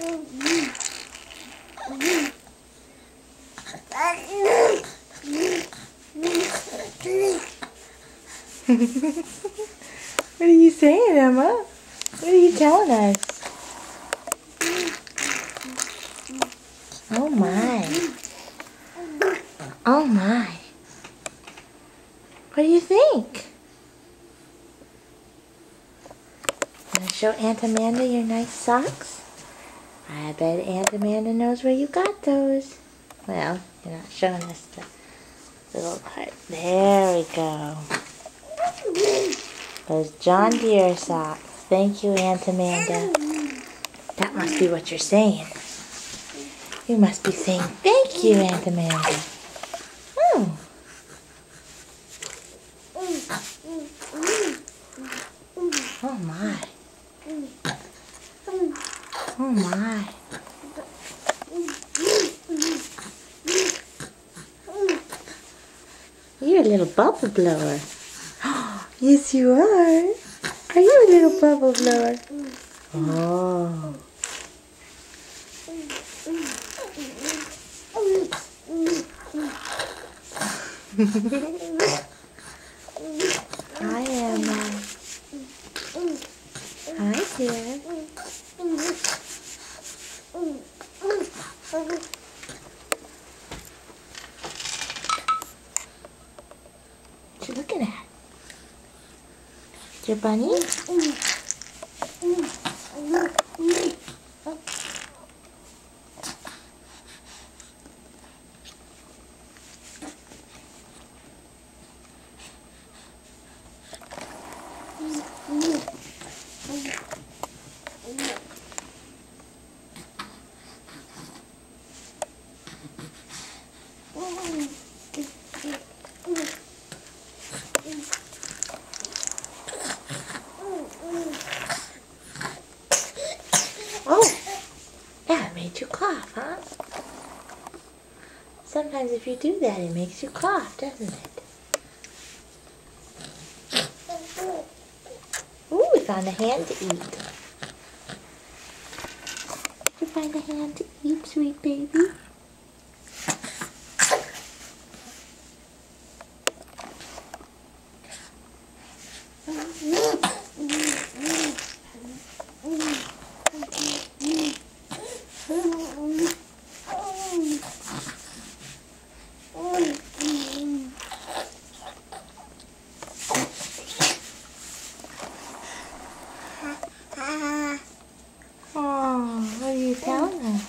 What are you saying, Emma? What are you telling us? Oh my. Oh my. What do you think? Want to show Aunt Amanda your nice socks? I bet Aunt Amanda knows where you got those. Well, you're not showing us the little part. There we go. Those John Deere socks. Thank you, Aunt Amanda. That must be what you're saying. You must be saying, thank you, Aunt Amanda. Oh. Oh my. Oh my. You're a little bubble blower. Yes, you are. Are you a little bubble blower? Oh. Hi, Emma. Hi, dear. What you looking at? Your bunny? Oh, that made you cough, huh? Sometimes if you do that, it makes you cough, doesn't it? Ooh, we found a hand to eat. You find a hand to eat, sweet baby? Oh, what are you telling us?